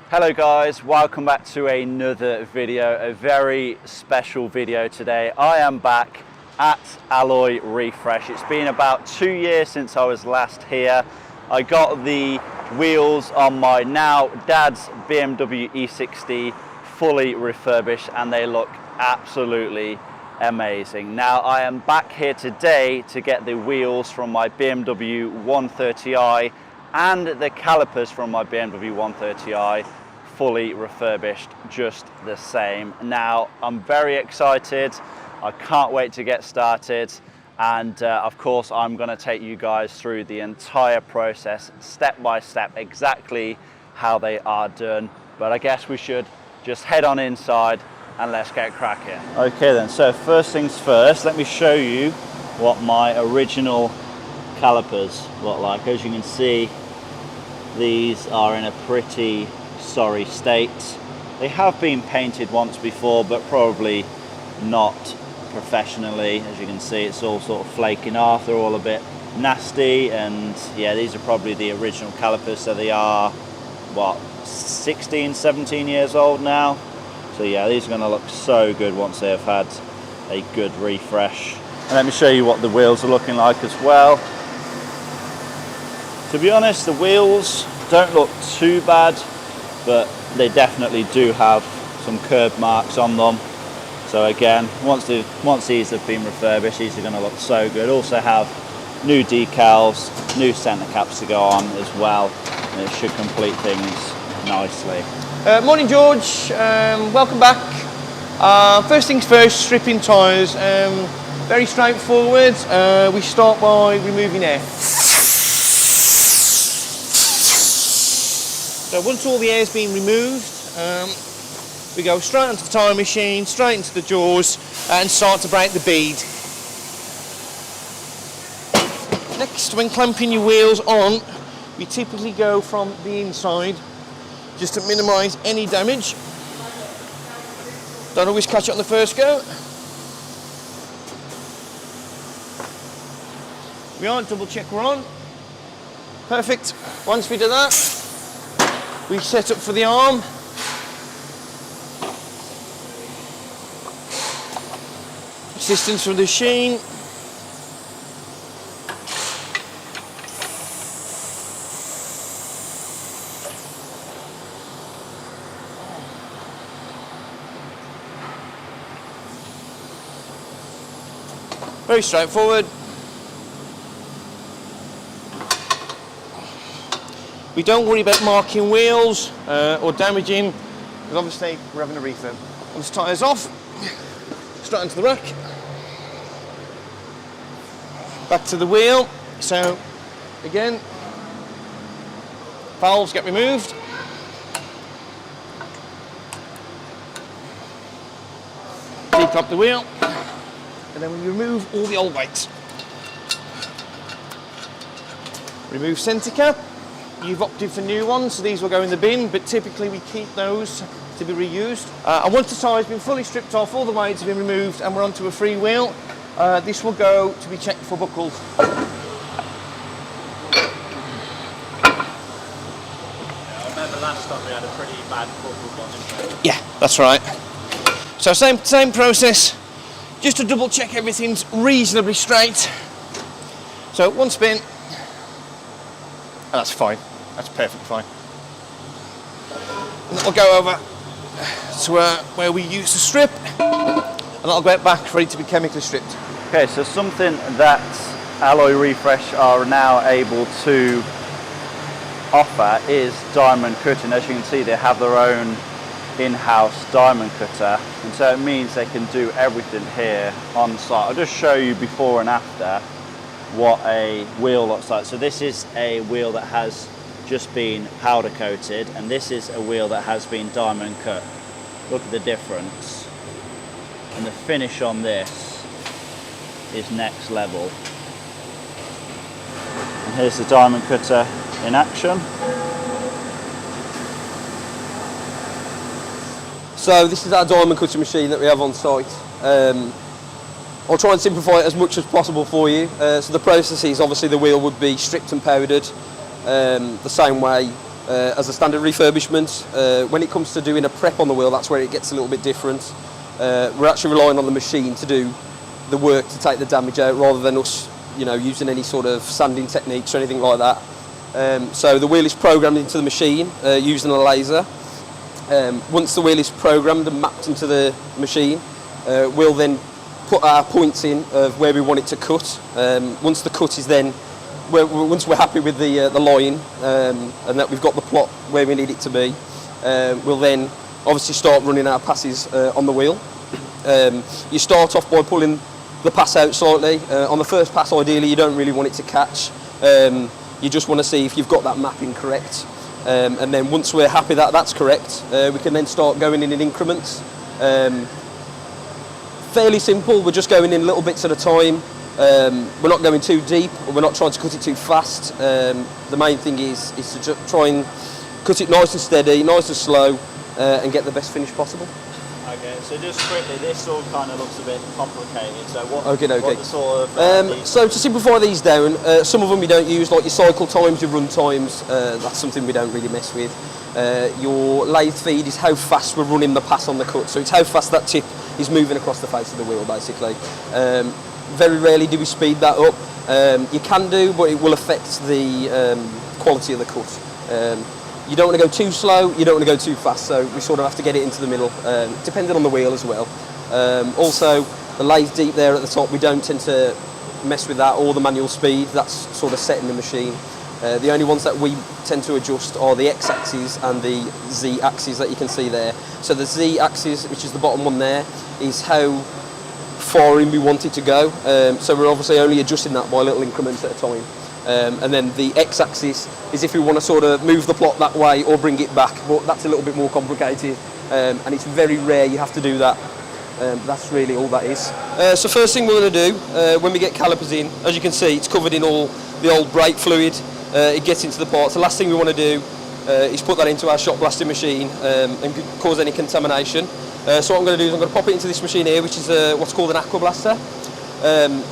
Hello guys, welcome back to another video, a very special video today. I am back at Alloy Refresh. It's been about 2 years since I was last here. I got the wheels on my now dad's BMW E60 fully refurbished and they look absolutely amazing. Now I am back here today to get the wheels from my BMW 130i and the calipers from my BMW 130i fully refurbished just the same. Now I'm very excited, I can't wait to get started, and of course I'm going to take you guys through the entire process step by step, exactly how they are done. But I guess we should just head on inside and let's get cracking. Okay then, so first things first, let me show you what my original calipers look like. As you can see, these are in a pretty sorry state. They have been painted once before, but probably not professionally. As you can see, it's all sort of flaking off, they're all a bit nasty, and yeah, these are probably the original calipers, so they are what, 16, 17 years old now. So yeah, these are going to look so good once they have had a good refresh. And let me show you what the wheels are looking like as well. To be honest, the wheels don't look too bad, but they definitely do have some curb marks on them. So again, once these have been refurbished, these are going to look so good. Also have new decals, new centre caps to go on as well, and it should complete things nicely. Morning George, welcome back. First things first, stripping tyres. Very straightforward. We start by removing air. So once all the air's been removed, we go straight onto the tyre machine, straight into the jaws, and start to break the bead. Next, when clamping your wheels on, we typically go from the inside, just to minimise any damage. Don't always catch it on the first go. We are, double check we're on. Perfect. Once we do that, we set up for the arm. Assistance from the machine. Very straightforward. We don't worry about marking wheels or damaging, because obviously we're having a refurb. Once the tyre's off, straight into the rack. Back to the wheel. So again, valves get removed. Declap the wheel. And then we remove all the old weights. Remove centre cap. You've opted for new ones, so these will go in the bin, but typically we keep those to be reused. And once the tyre's been fully stripped off, all the weights have been removed, and we're onto a free wheel, this will go to be checked for buckles. I remember last time we had a pretty bad buckle one, didn't we? Yeah, that's right. So same process, just to double check everything's reasonably straight. So one spin, and that's fine. That's perfectly fine. And that'll go over to where we use the strip, and that'll go back ready to be chemically stripped. Okay, so something that Alloy Refresh are now able to offer is diamond cutting. As you can see, they have their own in-house diamond cutter, and so it means they can do everything here on site. I'll just show you before and after what a wheel looks like. So this is a wheel that has just been powder coated, and this is a wheel that has been diamond cut. Look at the difference, and the finish on this is next level. And here's the diamond cutter in action. So this is our diamond cutting machine that we have on site. I'll try and simplify it as much as possible for you. So the process is, obviously the wheel would be stripped and powdered the same way as a standard refurbishment. When it comes to doing a prep on the wheel, that's where it gets a little bit different. We're actually relying on the machine to do the work to take the damage out, rather than us, using any sort of sanding techniques or anything like that. So the wheel is programmed into the machine using a laser. Once the wheel is programmed and mapped into the machine, we'll then put our points in of where we want it to cut. Once the cut is then, once we're happy with the line and that we've got the plot where we need it to be, we'll then obviously start running our passes on the wheel. You start off by pulling the pass out slightly. On the first pass, ideally, you don't really want it to catch. You just want to see if you've got that mapping correct. And then once we're happy that that's correct, we can then start going in increments. Fairly simple, we're just going in little bits at a time. We're not going too deep, or we're not trying to cut it too fast. The main thing is to just try and cut it nice and steady, nice and slow, and get the best finish possible. Okay, so just quickly, this all kind of looks a bit complicated. So what Okay. the sort of... So to simplify these down, some of them we don't use, like your cycle times, your run times, that's something we don't really mess with. Your lathe feed is how fast we're running the pass on the cut, so it's how fast that tip is moving across the face of the wheel, basically. Very rarely do we speed that up. You can do, but it will affect the quality of the cut. You don't want to go too slow, you don't want to go too fast, so we sort of have to get it into the middle, depending on the wheel as well. Also, the lathe deep there at the top, we don't tend to mess with that, or the manual speed, that's sort of set in the machine. The only ones that we tend to adjust are the X-axis and the Z-axis that you can see there. So the Z-axis, which is the bottom one there, is how far in we want it to go. So we're obviously only adjusting that by little increments at a time. And then the X-axis is if we want to sort of move the plot that way or bring it back, but that's a little bit more complicated, and it's very rare you have to do that. That's really all that is. So first thing we're going to do, when we get calipers in, as you can see, it's covered in all the old brake fluid. It gets into the parts. The last thing we want to do is put that into our shot blasting machine and cause any contamination. So what I'm going to do is I'm going to pop it into this machine here, which is what's called an aqua blaster.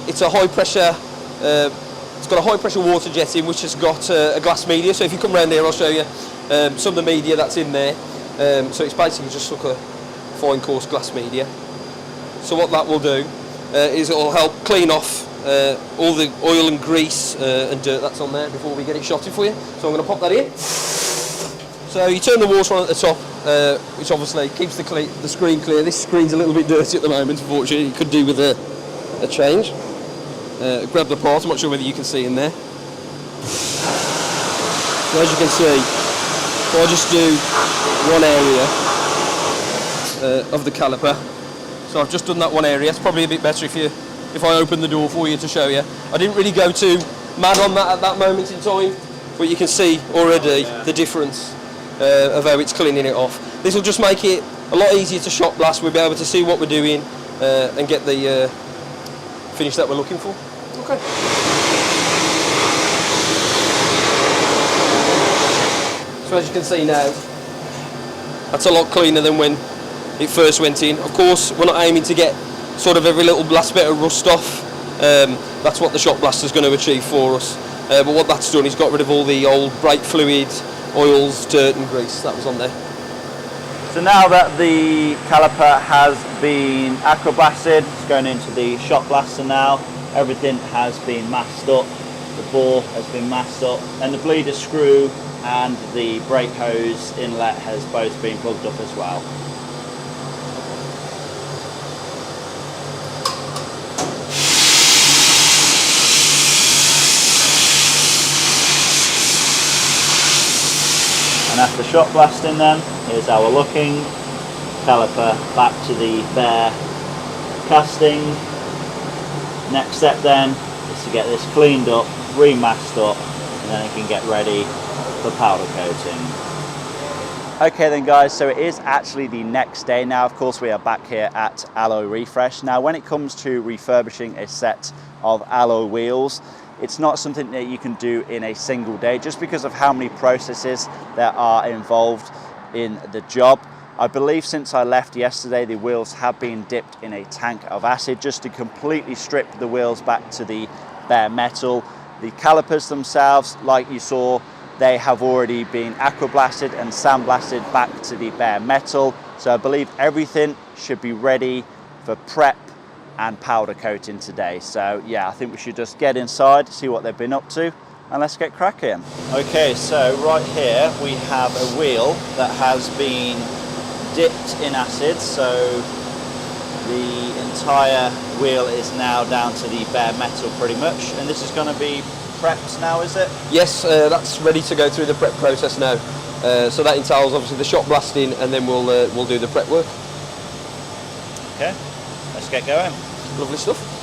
It's a high pressure. It's got a high pressure water jet in, which has got a glass media. So if you come around here, I'll show you some of the media that's in there. So it's basically just like a fine coarse glass media. So what that will do is it will help clean off all the oil and grease and dirt that's on there before we get it shotted for you. So I'm going to pop that in. So you turn the water on at the top, which obviously keeps the screen clear. This screen's a little bit dirty at the moment, unfortunately. You could do with a change. Grab the part, I'm not sure whether you can see in there. So as you can see, I'll just do one area of the caliper. So I've just done that one area. It's probably a bit better if I open the door for you to show you. I didn't really go too mad on that at that moment in time, but you can see already the difference of how it's cleaning it off. This will just make it a lot easier to shot blast. We'll be able to see what we're doing and get the finish that we're looking for. Okay. So as you can see now, that's a lot cleaner than when it first went in. Of course, we're not aiming to get sort of every little last bit of rust off. That's what the shot blaster is going to achieve for us. But what that's done is got rid of all the old brake fluid, oils, dirt and grease that was on there. So now that the caliper has been aqua blasted, it's going into the shot blaster now. Everything has been masked up, the bore has been masked up, and the bleeder screw and the brake hose inlet has both been plugged up as well. And after shot blasting then, here's how we're looking. Caliper back to the bare casting. Next step then is to get this cleaned up, remasked up, and then it can get ready for powder coating. Okay then guys, so it is actually the next day now. Of course we are back here at Alloy Refresh. Now when it comes to refurbishing a set of alloy wheels, it's not something that you can do in a single day just because of how many processes there are involved in the job. I believe since I left yesterday, the wheels have been dipped in a tank of acid just to completely strip the wheels back to the bare metal. The calipers themselves, like you saw they have already been aqua blasted and sandblasted back to the bare metal. So I believe everything should be ready for prep and powder coating today. So yeah, I think we should just get inside, see what they've been up to, and let's get cracking. Okay, so right here we have a wheel that has been dipped in acid. So the entire wheel is now down to the bare metal pretty much. And this is going to be prepped now, is it? Yes, that's ready to go through the prep process now. So that entails obviously the shot blasting, and then we'll do the prep work. Okay, let's get going. Lovely stuff.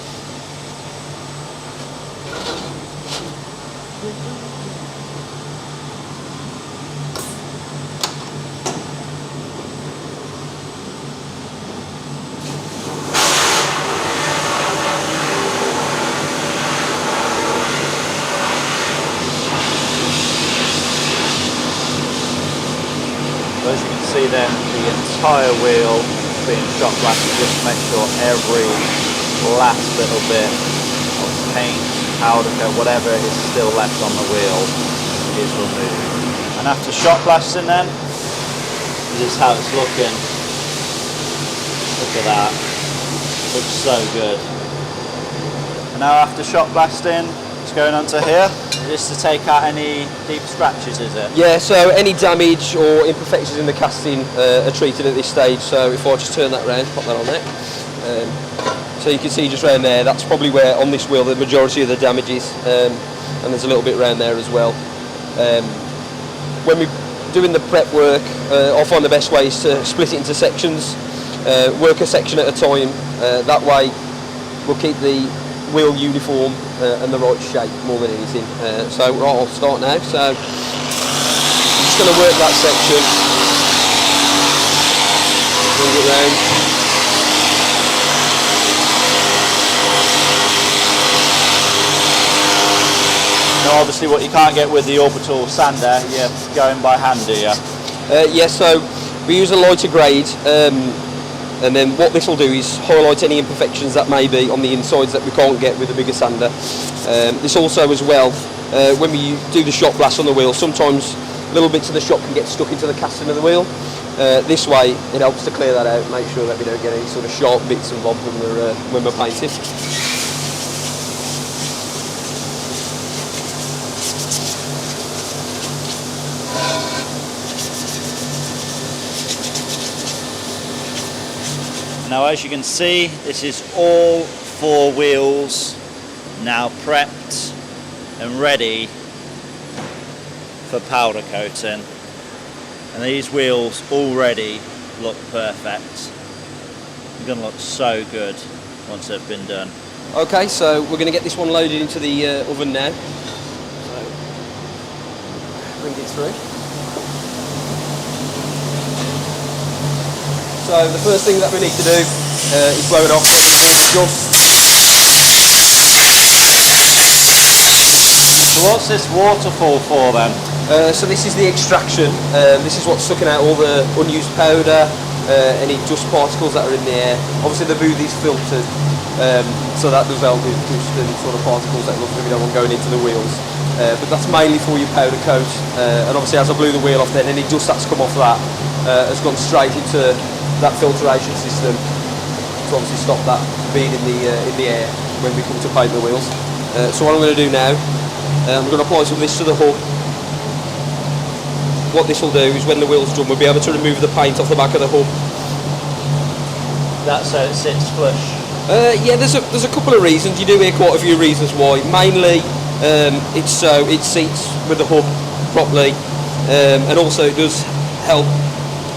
As you can see then, the entire wheel is being shot blasted just to make sure every last little bit of paint, powder coat, whatever is still left on the wheel is removed. And after shot blasting then, this is how it's looking. Look at that, looks so good. And now after shot blasting, it's going on to here. Just to take out any deep scratches, is it? Yeah, so any damage or imperfections in the casting are treated at this stage. So if I just turn that around, pop that on there. So you can see just around there, that's probably where on this wheel the majority of the damage is. And there's a little bit around there as well. When we're doing the prep work, I find the best way is to split it into sections. Work a section at a time. That way we'll keep the wheel uniform and the right shape more than anything. So right, I'll start now. So I'm just going to work that section, bring it round. Now obviously what you can't get with the orbital sander, you're going by hand, do you? Yeah, so we use a lighter grade, and then what this will do is highlight any imperfections that may be on the insides that we can't get with a bigger sander. This also as well, when we do the shot blast on the wheel, sometimes little bits of the shot can get stuck into the casting of the wheel. This way it helps to clear that out, make sure that we don't get any sort of sharp bits and bobs when we're painting. Now as you can see, this is all 4 wheels now prepped and ready for powder coating. And these wheels already look perfect. They're going to look so good once they've been done. Okay, so we're going to get this one loaded into the oven now. So bring it through. So the first thing that we need to do is blow it off all the dust. So what's this waterfall for then? So this is the extraction. This is what's sucking out all the unused powder, any dust particles that are in the air. Obviously the booth is filtered, so that does help with dust and sort of particles that we don't want going into the wheels. But that's mainly for your powder coat. And obviously as I blew the wheel off then, any dust that's come off that has gone straight into that filtration system to obviously stop that being in the air when we come to paint the wheels. So what I'm going to do now, I'm going to apply some of this to the hub. What this will do is when the wheel's done, we'll be able to remove the paint off the back of the hub. That's so it sits flush. Yeah, there's a couple of reasons. You do hear quite a few reasons why. Mainly, it's so it seats with the hub properly, and also it does help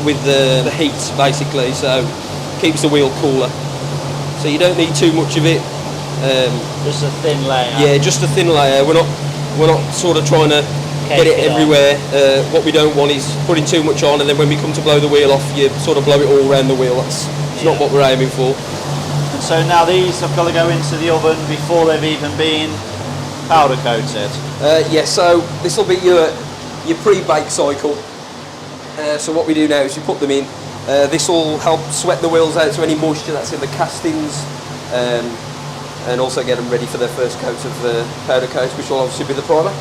with the heat basically, so keeps the wheel cooler. So you don't need too much of it. Just a thin layer. Yeah, just a thin layer. We're not sort of trying to get it everywhere. What we don't want is putting too much on, and then when we come to blow the wheel off, you sort of blow it all around the wheel. That's not what we're aiming for. And so now these have got to go into the oven before they've even been powder coated. Yeah, so this will be your pre-bake cycle. So what we do now is we put them in. This will help sweat the wheels out, so any moisture that's in the castings, and also get them ready for their first coat of powder coat, which will obviously be the primer.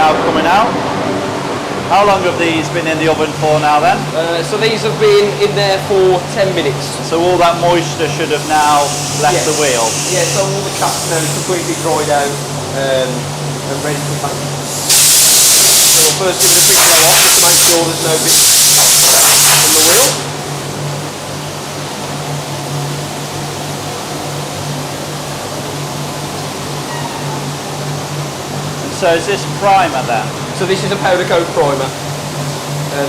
now coming out. How long have these been in the oven for now then? So these have been in there for 10 minutes. So all that moisture should have now left the wheel? Yeah, so all the cast now is completely dried out and ready to pack. So we'll first give it a quick blow off just to make sure there's no bits on the wheel. So is this primer then? So this is a powder coat primer.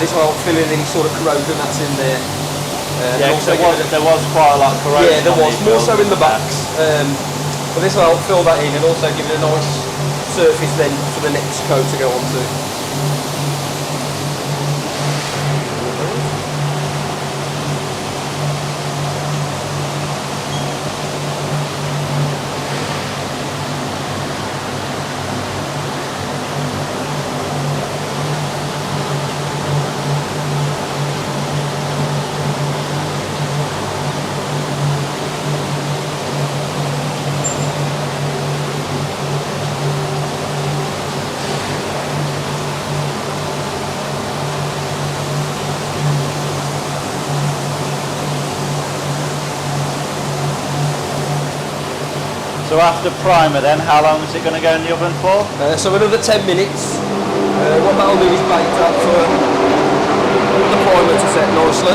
This will help fill in any sort of corrosion that's in there. Yeah, because there was quite a lot of corrosion. Yeah, there was, more so in the backs. But this will help fill that in and also give it a nice surface then for the next coat to go onto. So after primer then, how long is it going to go in the oven for? So another 10 minutes. What that'll do is bake that for the primer to set nicely.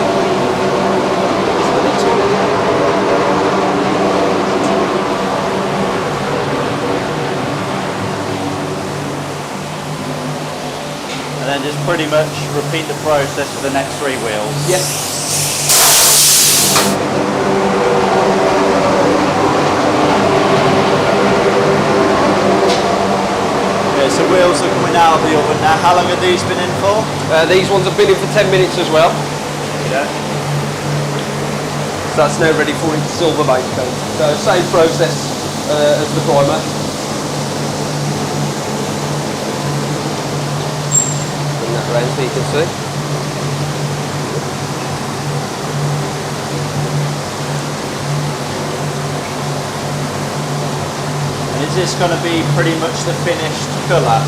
And then just pretty much repeat the process for the next 3 wheels? Yes. So wheels are coming out of the oven now. How long have these been in for? These ones have been in for 10 minutes as well. Yeah. So that's now ready for its silver base coat. So same process as the primer. Bring that around so you can see. Is this going to be pretty much the finished colour?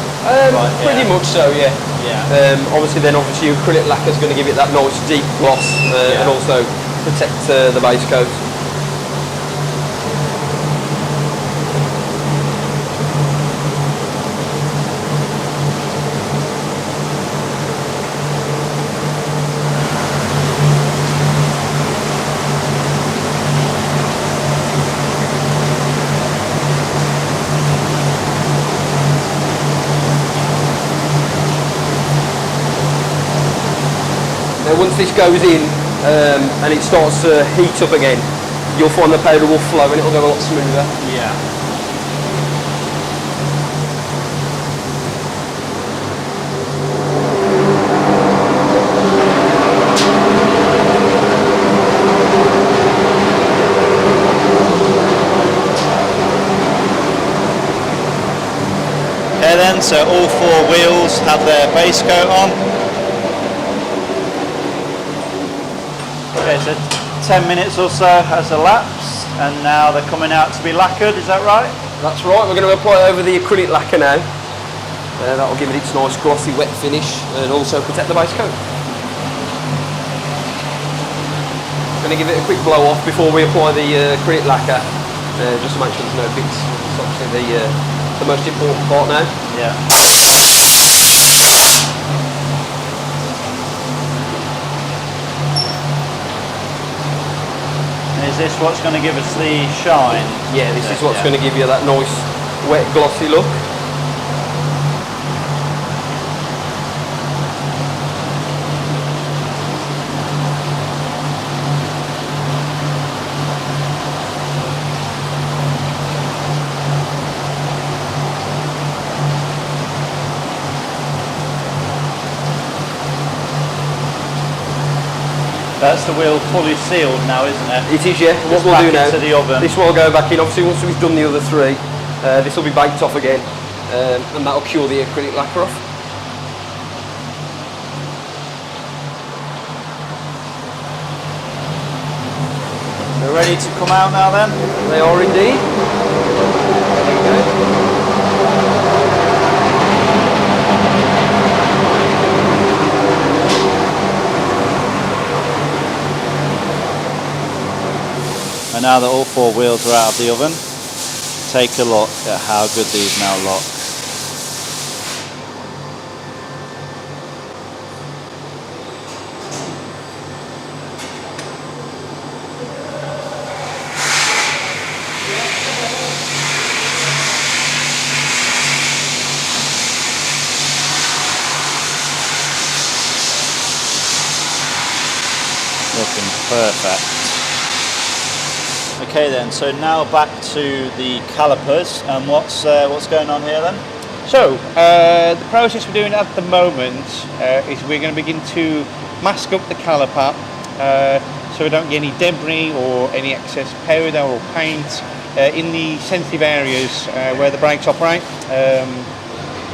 Pretty much so, yeah. Yeah. Obviously your acrylic lacquer is going to give it that nice deep gloss and also protect the base coat. Once this goes in and it starts to heat up again, you'll find the powder will flow and it'll go a lot smoother. Yeah. Okay then, so all 4 wheels have their base coat on. Okay, so 10 minutes or so has elapsed and now they're coming out to be lacquered, is that right? That's right, we're going to apply over the acrylic lacquer now. That'll give it its nice glossy wet finish and also protect the base coat. Going to give it a quick blow off before we apply the acrylic lacquer, just to make sure there's no bits. It's obviously the most important part now. Yeah. Is this what's going to give us the shine? Yeah, this is what's going to give you that nice, wet, glossy look. That's the wheel fully sealed now, isn't it? It is, yeah. Just what we'll do now, into the oven. this will go back in. Obviously, once we've done the other 3, this will be baked off again, and that'll cure the acrylic lacquer off. They're ready to come out now then? They are indeed. There we go. And now that all 4 wheels are out of the oven, take a look at how good these now look. Looking perfect. Okay then, so now back to the calipers, and what's going on here then? So the process we're doing at the moment is we're going to begin to mask up the caliper so we don't get any debris or any excess powder or paint in the sensitive areas where the brakes operate.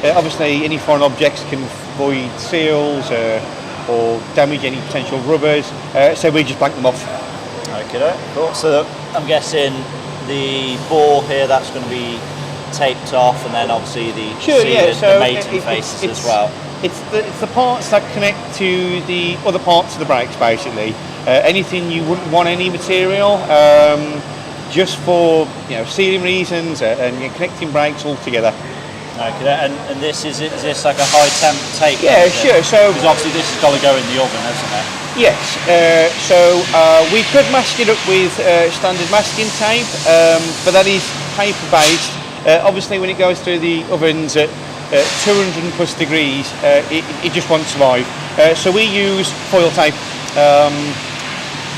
Obviously any foreign objects can void seals or damage any potential rubbers, so we just blank them off. Okay, cool. So I'm guessing the bore here, that's going to be taped off, and then obviously the mating faces as well. It's the parts that connect to the other parts of the brakes, basically. Anything you wouldn't want any material, just for sealing reasons and connecting brakes all together. Okay, and this is this like a high temp tape? Yeah, sure. So because obviously this has got to go in the oven, hasn't it? Yes. So we could mask it up with standard masking tape, but that is paper based. Obviously, when it goes through the ovens at 200 plus degrees, it just won't survive. So we use foil tape.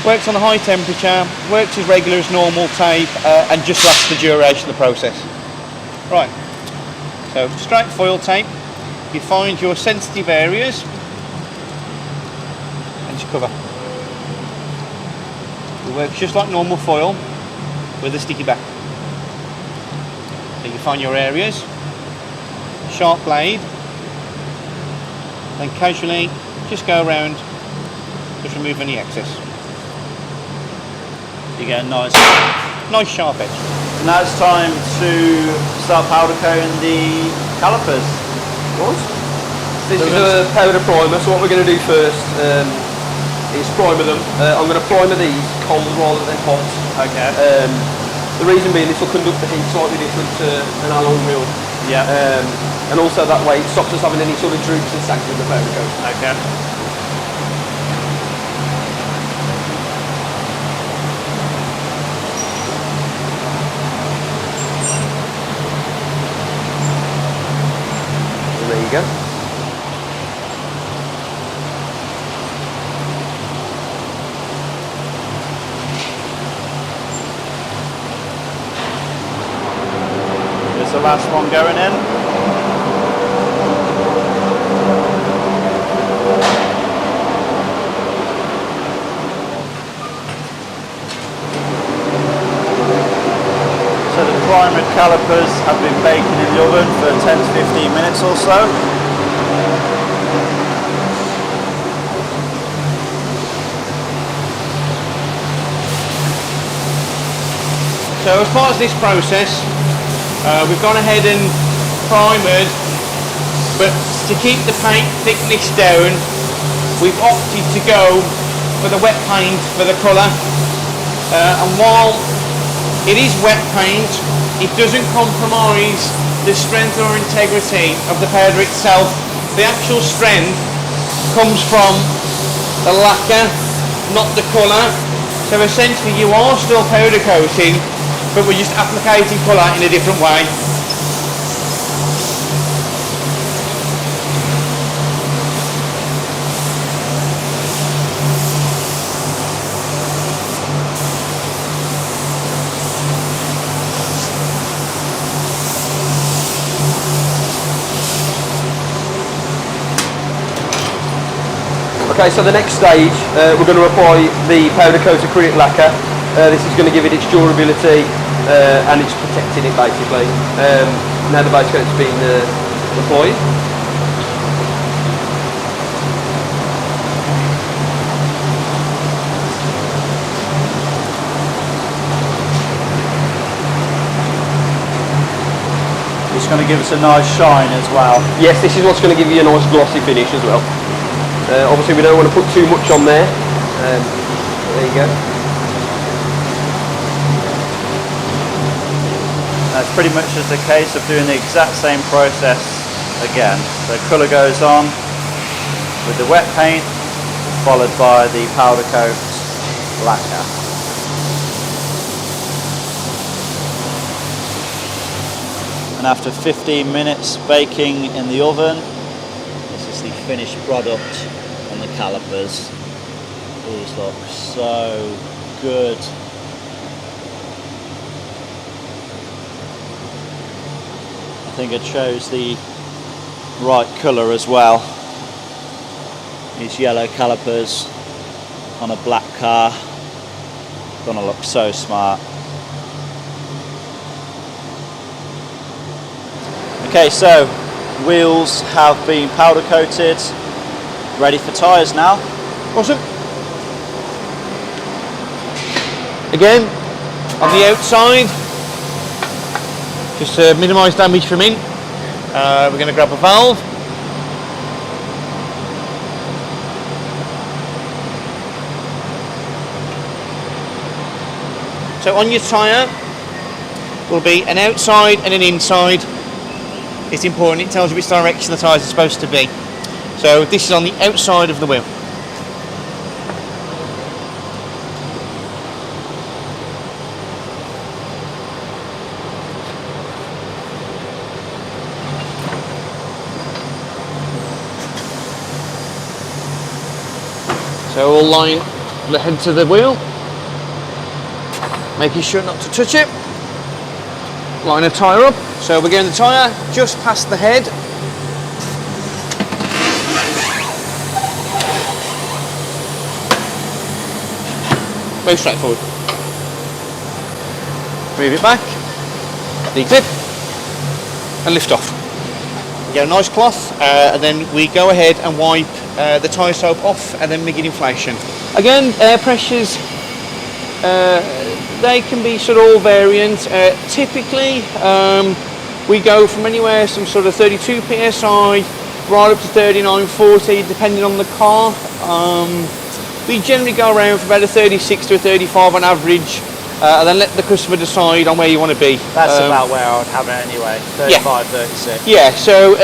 Works on a high temperature, works as regular as normal tape, and just lasts the duration of the process. Right. So straight foil tape, you find your sensitive areas and just cover. It works just like normal foil with a sticky back. So you find your areas, sharp blade, then casually just go around, just remove any excess. You get a nice sharp edge. Now it's time to start powder coating the calipers. This is a powder primer, so what we're going to do first is primer them. I'm going to primer these cold rather than hot. Okay. The reason being this will conduct the heat slightly different to an alloy wheel. Yeah. And also that way it stops us having any sort of droops and sags in the powder coat. Okay. There you go. Here's the last one going in. So the primed calipers have been baking in the oven for 10 to 15 minutes or so. So as part of this process, we've gone ahead and primered, but to keep the paint thickness down, we've opted to go for the wet paint for the colour. And while it is wet paint, it doesn't compromise the strength or integrity of the powder itself. The actual strength comes from the lacquer, not the colour. So essentially you are still powder coating, but we're just applicating colour in a different way. Okay, so the next stage, we're going to apply the powder coat acrylic lacquer. This is going to give it its durability and it's protecting it basically. Now the base coat's been applied. It's going to give us a nice shine as well. Yes, this is what's going to give you a nice glossy finish as well. Obviously we don't want to put too much on there. There you go. it's pretty much just a case of doing the exact same process again. So colour goes on with the wet paint, followed by the powder coat lacquer. And after 15 minutes baking in the oven, this is the finished product on the calipers. These look so good. I think I chose the right colour as well. These yellow calipers on a black car, gonna look so smart. Okay, so wheels have been powder coated, ready for tyres now. Awesome. Again, on the outside, just to minimise damage from in, we're going to grab a valve. So on your tyre will be an outside and an inside. It's important, it tells you which direction the tyres are supposed to be. So this is on the outside of the wheel. So we'll line the head to the wheel, making sure not to touch it. Line a tyre up. So we're getting the tyre just past the head. Very straightforward. Move it back, declip, and lift off. We get a nice cloth, and then we go ahead and wipe the tyre soap off, and then begin inflation. Again, air pressures, they can be sort of all variant. Typically, we go from anywhere from sort of 32 psi right up to 39, 40, depending on the car. We generally go around for about a 36 to a 35 on average, and then let the customer decide on where you want to be. That's about where I would have it anyway, 35, 36. Yeah, so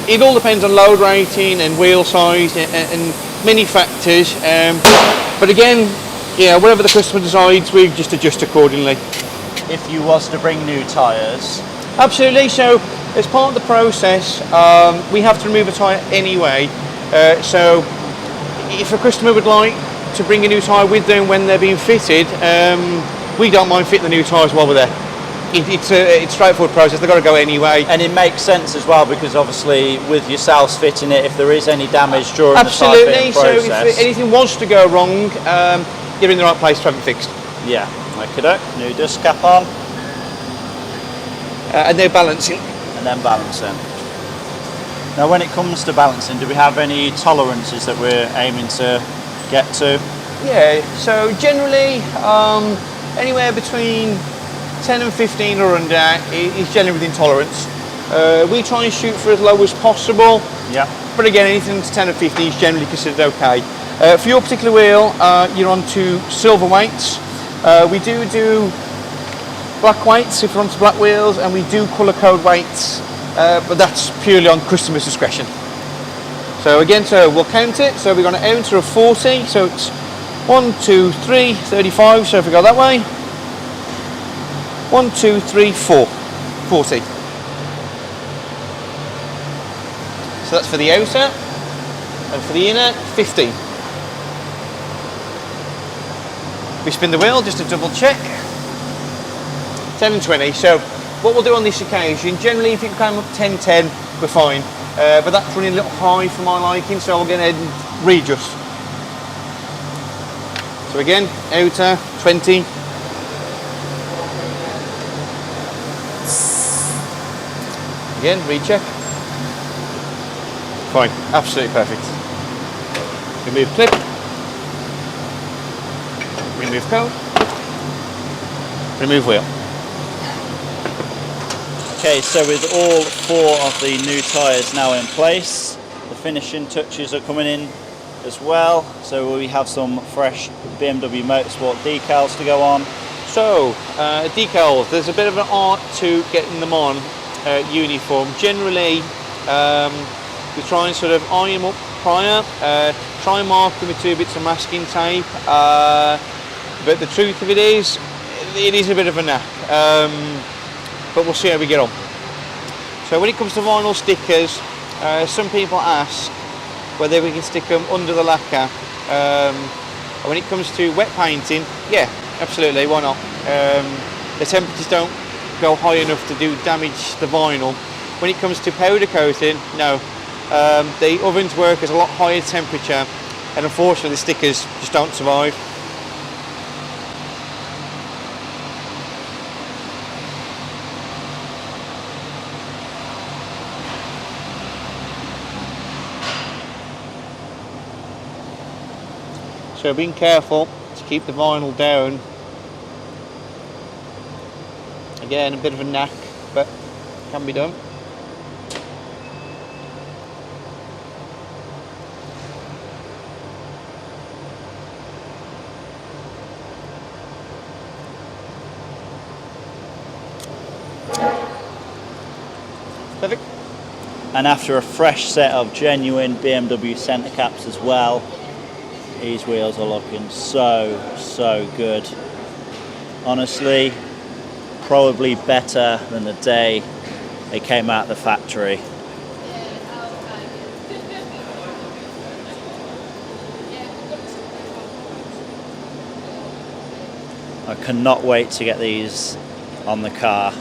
it all depends on load rating and wheel size and many factors. But again, yeah, whatever the customer decides, we just adjust accordingly. If you was to bring new tyres? Absolutely, so as part of the process, we have to remove a tyre anyway. So if a customer would like to bring a new tyre with them when they're being fitted, we don't mind fitting the new tyres while we're there. It's a straightforward process, they've got to go anyway. And it makes sense as well, because obviously with yourselves fitting it, if there is any damage during the tyre fitting process. So if anything was to go wrong, you're in the right place to have it fixed. Yeah, okay, new dust cap on. And they're balancing. And then balancing. Now when it comes to balancing, do we have any tolerances that we're aiming to get to? Yeah, so generally anywhere between 10 and 15 or under is generally within tolerance. We try and shoot for as low as possible. Yeah. But again, anything to 10 and 15 is generally considered okay. For your particular wheel, you're on to silver weights. We do black weights if you're onto black wheels, and we do colour code weights, but that's purely on customer's discretion. So again, so we'll count it. So we're going to enter a 40, so it's 1, 2, 3, 35, so if we go that way, 1, 2, 3, 4, 40. So that's for the outer, and for the inner, 50. We spin the wheel just to double check. 10 and 20. So what we'll do on this occasion, generally if you can come up 10, 10, we're fine. But that's running a little high for my liking, so we'll go ahead and readjust. So again, outer, 20. Again, recheck. Fine, absolutely perfect. Remove clip. Remove code. Remove wheel. Okay, so with all 4 of the new tyres now in place, the finishing touches are coming in as well. So we have some fresh BMW Motorsport decals to go on, So, decals, there's a bit of an art to getting them on uniform. Generally, we try and sort of iron them up prior, try and mark them with 2 bits of masking tape, but the truth of it is a bit of a knack, but we'll see how we get on. So when it comes to vinyl stickers, some people ask whether we can stick them under the lacquer. When it comes to wet painting, yeah, absolutely, why not? The temperatures don't go high enough to do damage the vinyl. When it comes to powder coating, no. The ovens work at a lot higher temperature, and unfortunately the stickers just don't survive. So being careful to keep the vinyl down. Again, a bit of a knack, but can be done. Perfect. And after a fresh set of genuine BMW centre caps as well, these wheels are looking so good. Honestly, probably better than the day they came out of the factory. I cannot wait to get these on the car.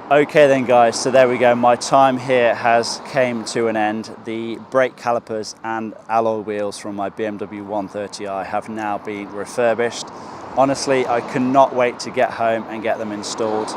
Okay then guys, so there we go, my time here has came to an end. The brake calipers and alloy wheels from my BMW 130i have now been refurbished. Honestly, I cannot wait to get home and get them installed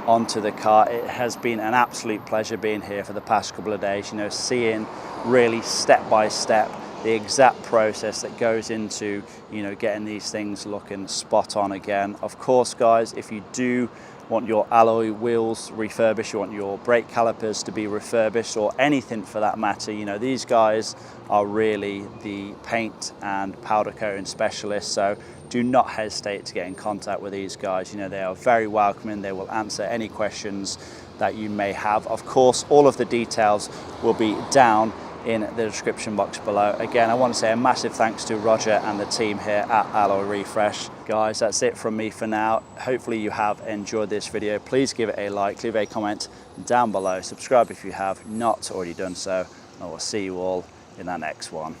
onto the car. It has been an absolute pleasure being here for the past couple of days, you know, seeing really step by step the exact process that goes into, you know, getting these things looking spot on again. Of course guys, if you do want your alloy wheels refurbished, you want your brake calipers to be refurbished, or anything for that matter, you know, these guys are really the paint and powder coating specialists, so do not hesitate to get in contact with these guys. You know, they are very welcoming, they will answer any questions that you may have. Of course, all of the details will be down in the description box below. Again, I want to say a massive thanks to Roger and the team here at Alloy Refresh. Guys, that's it from me for now. Hopefully you have enjoyed this video. Please give it a like, leave a comment down below, subscribe if you have not already done so, and I will see you all in that next one.